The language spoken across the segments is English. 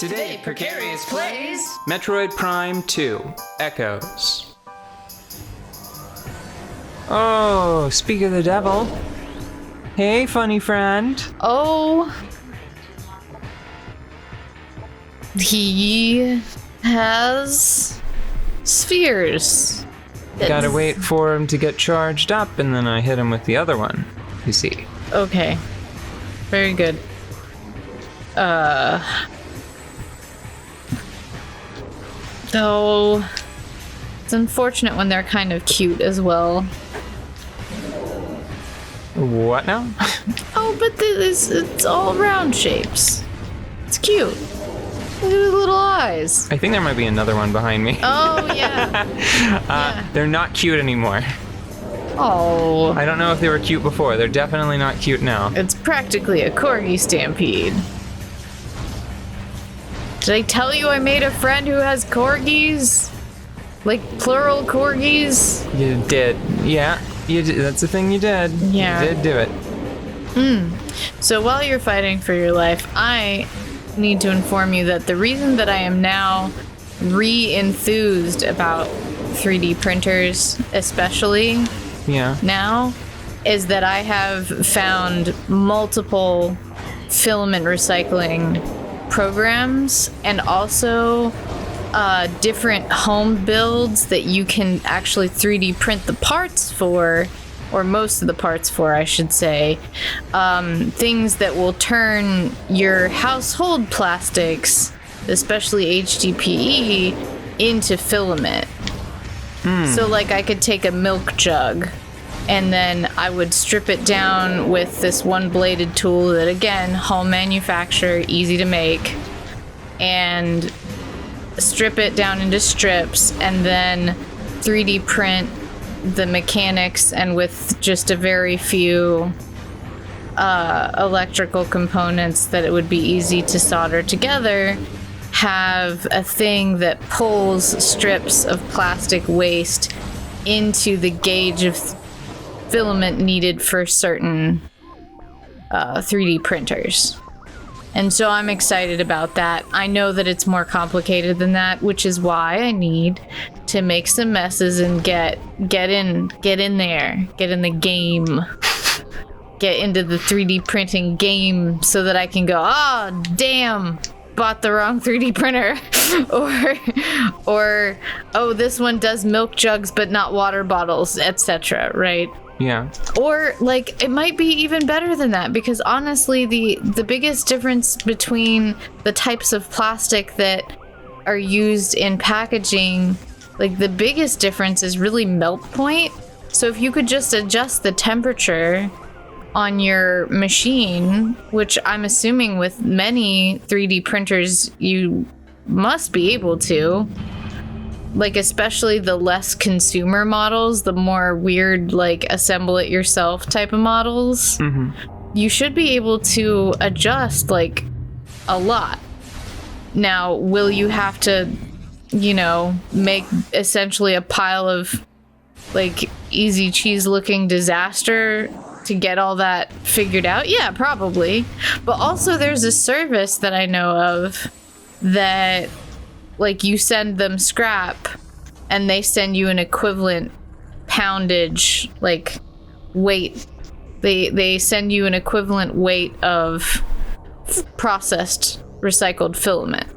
Today, Precarious plays Metroid Prime 2 Echoes. Oh, speak of the devil. Hey, funny friend. Oh. He has spheres. Gotta wait for him to get charged up, and then I hit him with the other one, you see. Okay. Very good. Though, it's unfortunate when they're kind of cute as well. What now? Oh, but it's all round shapes. It's cute. Look at his little eyes. I think there might be another one behind me. Oh, yeah. They're not cute anymore. Oh. I don't know if they were cute before. They're definitely not cute now. It's practically a corgi stampede. Did I tell you I made a friend who has corgis? Like plural corgis? You did. Yeah, you did. That's the thing you did. Yeah. You did do it. So while you're fighting for your life, I need to inform you that the reason that I am now re-enthused about 3D printers, especially Yeah. now, is that I have found multiple filament recycling programs and also different home builds that you can actually 3D print the parts for, or most of the parts for, I should say. Things that will turn your household plastics, especially HDPE, into filament. So like I could take a milk jug and then I would strip it down with this one bladed tool that, again, home manufacturer, easy to make, and strip it down into strips and then 3D print the mechanics, and with just a very few electrical components that it would be easy to solder together, have a thing that pulls strips of plastic waste into the gauge of filament needed for certain 3D printers. And so I'm excited about that. I know that it's more complicated than that, which is why I need to make some messes and get in there, get in the game, get into the 3D printing game so that I can go, oh, damn, bought the wrong 3D printer. or oh, this one does milk jugs but not water bottles, etc., right? Yeah. Or, like, it might be even better than that, because honestly, the biggest difference between the types of plastic that are used in packaging, like, the biggest difference is really melt point. So if you could just adjust the temperature on your machine, which I'm assuming with many 3D printers you must be able to, like, especially the less consumer models, the more weird, like, assemble it yourself type of models, you should be able to adjust, like, a lot. Now, will you have to, you know, make essentially a pile of, like, easy cheese looking disaster to get all that figured out? Yeah, probably. But also there's a service that I know of that, like, you send them scrap and they send you an equivalent poundage, like, weight. They send you an equivalent weight of processed recycled filament.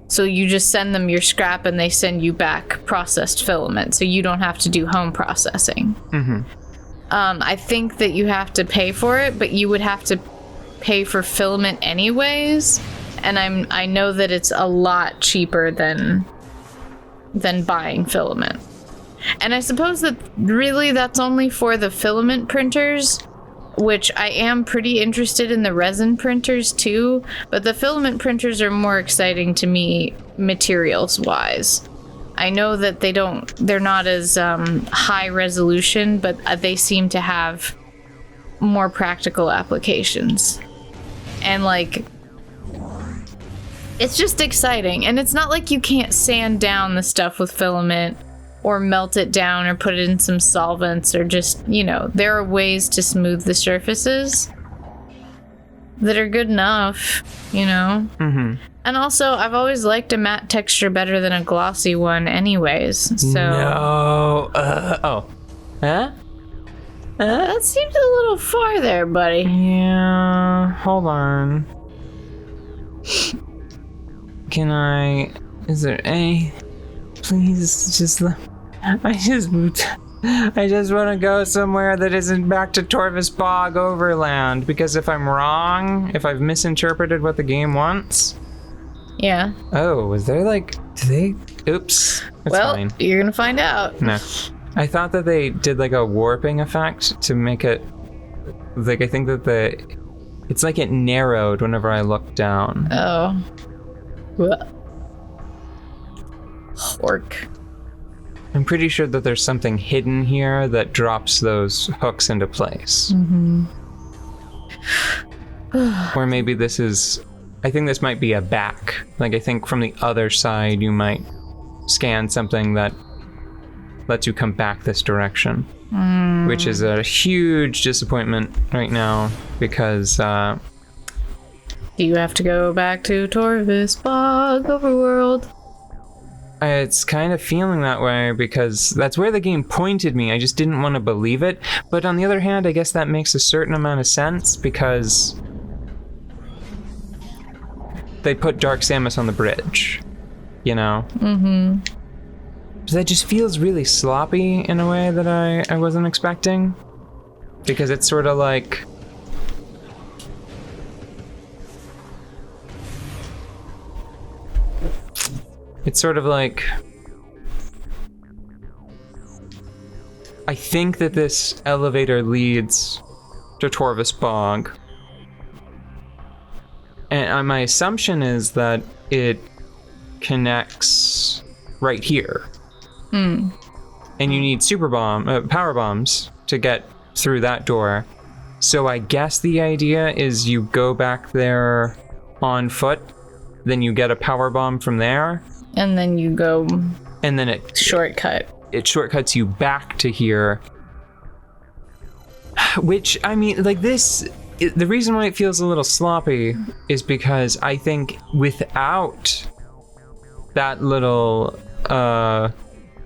So you just send them your scrap and they send you back processed filament, so you don't have to do home processing. I think that you have to pay for it, but you would have to pay for filament anyways. And I know that it's a lot cheaper than buying filament. And I suppose that really that's only for the filament printers, which I am pretty interested in the resin printers too, but the filament printers are more exciting to me materials wise. I know that they're not as high resolution, but they seem to have more practical applications. And, like, it's just exciting. And it's not like you can't sand down the stuff with filament or melt it down or put it in some solvents, or just, you know, there are ways to smooth the surfaces that are good enough, you know? And also, I've always liked a matte texture better than a glossy one anyways, so... No. Huh? That seems a little far there, buddy. Yeah, hold on. Can I... Is there a... Please, just... I just want to go somewhere that isn't back to Torvus Bog Overland, because if I'm wrong, if I've misinterpreted what the game wants... Yeah. Oh, was there like... Did they... Oops. It's Well, fine. you're gonna find out. No. I thought that they did like a warping effect to make it... Like, I think that it's like it narrowed whenever I looked down. Oh. Orc. I'm pretty sure that there's something hidden here that drops those hooks into place. Or maybe this is... I think this might be a back. Like, I think from the other side you might scan something that lets you come back this direction. Which is a huge disappointment right now, because... You have to go back to Torvus Bog Overworld. It's kind of feeling that way, because that's where the game pointed me. I just didn't want to believe it. But on the other hand, I guess that makes a certain amount of sense, because... they put Dark Samus on the bridge, you know? So that just feels really sloppy in a way that I wasn't expecting. Because it's sort of like... It's sort of like... I think that this elevator leads to Torvus Bog. And my assumption is that it connects right here. And you need power bombs to get through that door. So I guess the idea is you go back there on foot, then you get a power bomb from there. And then you go... And then it shortcuts you back to here. Which, I mean, like this... The reason why it feels a little sloppy is because I think without that little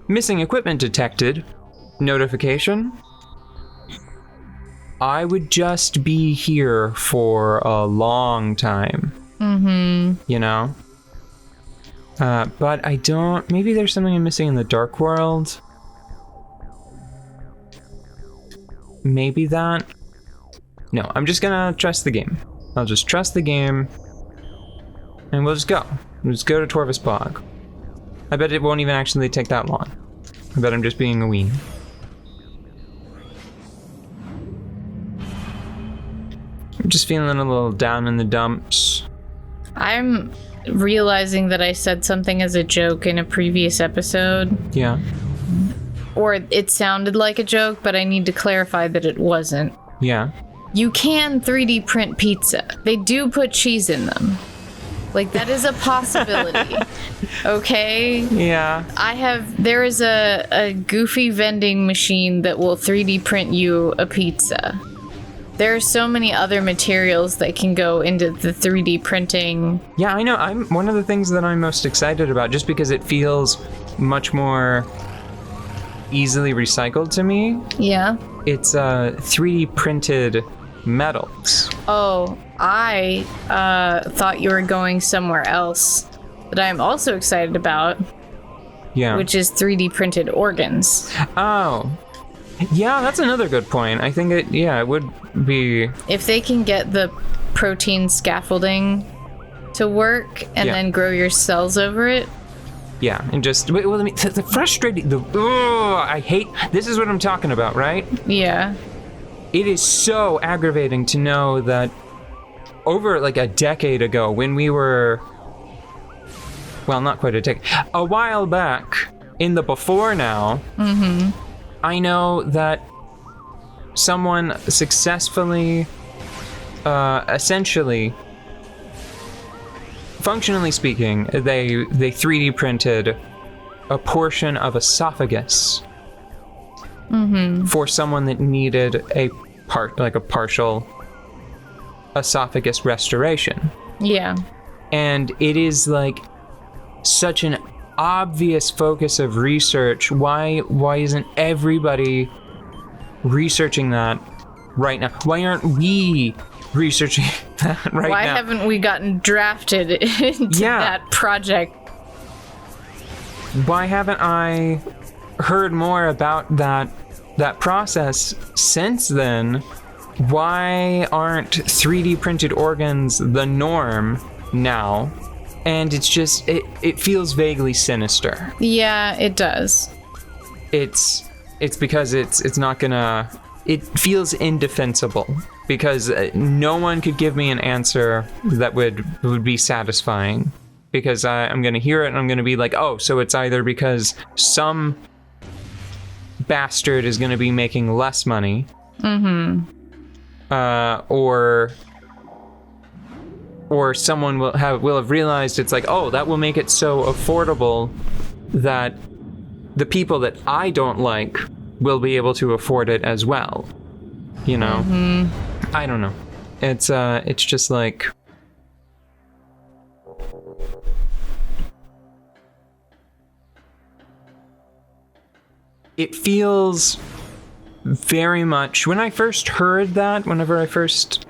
missing equipment detected notification, I would just be here for a long time. You know? But I don't... Maybe there's something I'm missing in the Dark World. Maybe that... No, I'm just gonna trust the game. I'll just trust the game, and we'll just go. We'll just go to Torvus Bog. I bet it won't even actually take that long. I bet I'm just being a ween. I'm just feeling a little down in the dumps. I'm realizing that I said something as a joke in a previous episode. Yeah. Or it sounded like a joke, but I need to clarify that it wasn't. Yeah. You can 3D print pizza. They do put cheese in them. Like, that is a possibility. Okay? Yeah. There is a goofy vending machine that will 3D print you a pizza. There are so many other materials that can go into the 3D printing. Yeah, I know. I'm one of the things that I'm most excited about, just because it feels much more easily recycled to me. Yeah. It's 3D printed metals. Oh, I thought you were going somewhere else that I'm also excited about. Yeah. Which is 3D printed organs. Oh. Yeah, that's another good point. I think it would be... If they can get the protein scaffolding to work and then grow your cells over it. Yeah, and just... Well, I mean, the frustrating... I hate... This is what I'm talking about, right? Yeah. It is so aggravating to know that over like a decade ago, when we were... Well, not quite a decade. A while back, in the before now... I know that someone successfully, essentially, functionally speaking, they 3D printed a portion of esophagus for someone that needed a partial esophagus restoration. Yeah. And it is like such an obvious focus of research. Why isn't everybody researching that right now? Why aren't we researching that right now? Why haven't we gotten drafted into that project? Why haven't I heard more about that process since then? Why aren't 3D printed organs the norm now? And it's just, it feels vaguely sinister. Yeah, it does. It's because it's not gonna, it feels indefensible because no one could give me an answer that would be satisfying, because I'm gonna hear it and I'm gonna be like, oh, so it's either because some bastard is gonna be making less money, or someone will have realized it's like, oh, that will make it so affordable that the people that I don't like will be able to afford it as well. You know? I don't know. It's just like, it feels very much, when I first heard that, whenever I first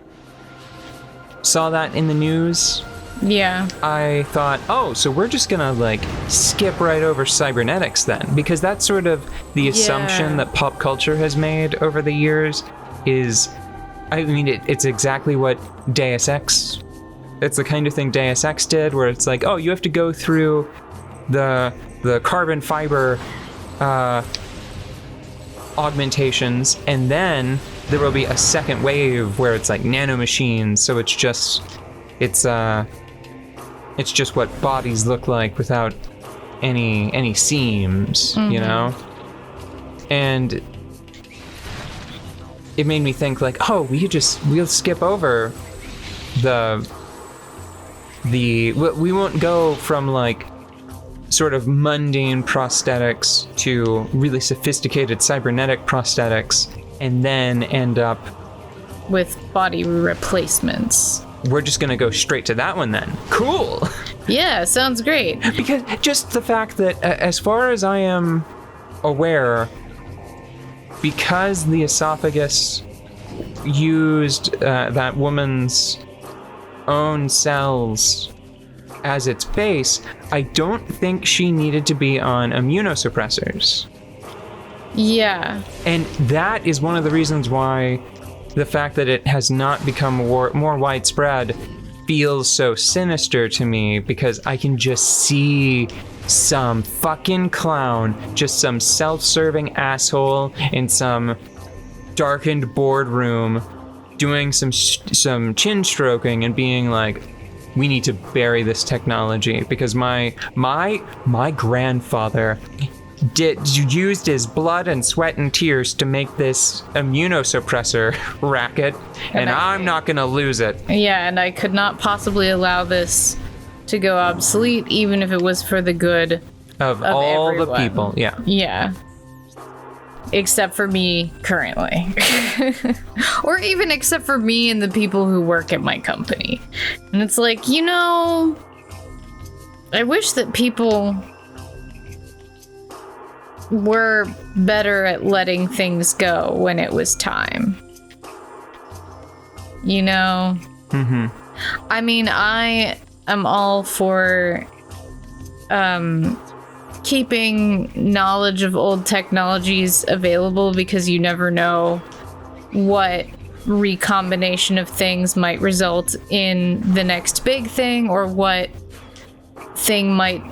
saw that in the news, I thought, oh, so we're just gonna like skip right over cybernetics then, because that's sort of the assumption that pop culture has made over the years. Is, I mean, it's exactly what Deus Ex, it's the kind of thing Deus Ex did, where it's like, oh, you have to go through the carbon fiber augmentations, and then there will be a second wave where it's like nanomachines, so it's just what bodies look like without any seams, you know? And it made me think like, oh, we'll skip over we won't go from like sort of mundane prosthetics to really sophisticated cybernetic prosthetics and then end up with body replacements. We're just gonna go straight to that one then. Cool. Yeah, sounds great. Because just the fact that, as far as I am aware, because the esophagus used that woman's own cells as its base, I don't think she needed to be on immunosuppressors. Yeah. And that is one of the reasons why the fact that it has not become more widespread feels so sinister to me, because I can just see some fucking clown, just some self-serving asshole in some darkened boardroom doing some chin stroking and being like, we need to bury this technology because my grandfather used his blood and sweat and tears to make this immunosuppressor racket, and I'm not gonna lose it. Yeah, and I could not possibly allow this to go obsolete, even if it was for the good of all everyone. The people. Yeah. Yeah. Except for me currently. Or even except for me and the people who work at my company. And it's like, you know, I wish that people were better at letting things go when it was time. You know? Mm-hmm. I mean, I am all for keeping knowledge of old technologies available, because you never know what recombination of things might result in the next big thing, or what thing might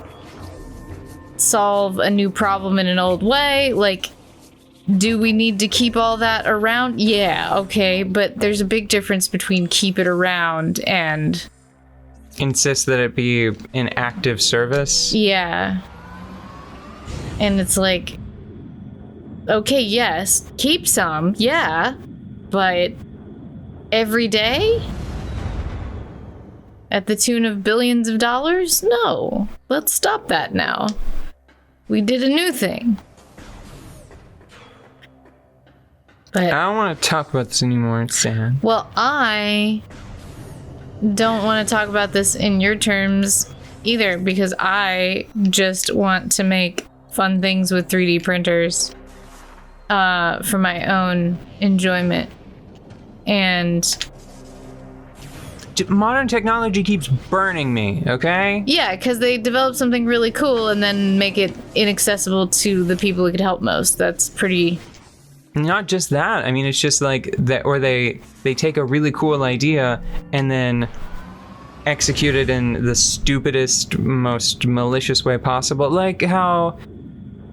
solve a new problem in an old way. Like, do we need to keep all that around? Yeah, okay, but there's a big difference between keep it around and insist that it be in active service. Yeah. And it's like, okay, yes, keep some, yeah, but every day? At the tune of billions of dollars? No, let's stop that now. We did a new thing. But I don't want to talk about this anymore, it's sad. well, I don't want to talk about this in your terms either, because I just want to make fun things with 3D printers for my own enjoyment. And modern technology keeps burning me, okay? yeah, because they develop something really cool and then make it inaccessible to the people who could help most. That's pretty... Not just that. I mean, it's just like that, or they take a really cool idea and then execute it in the stupidest, most malicious way possible. Like how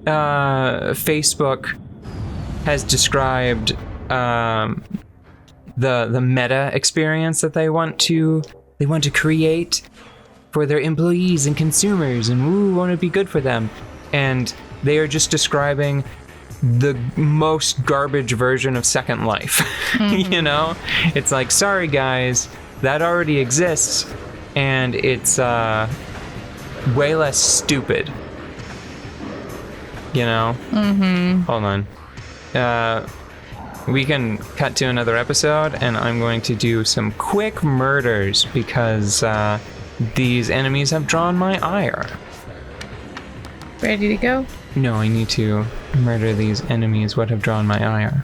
Facebook has described the meta experience that they want to create for their employees and consumers, and won't it be good for them? And they are just describing the most garbage version of Second Life. You know, it's like, sorry guys, that already exists, and it's way less stupid. You know. Hold on. We can cut to another episode, and I'm going to do some quick murders because these enemies have drawn my ire. Ready to go? No, I need to murder these enemies what have drawn my ire.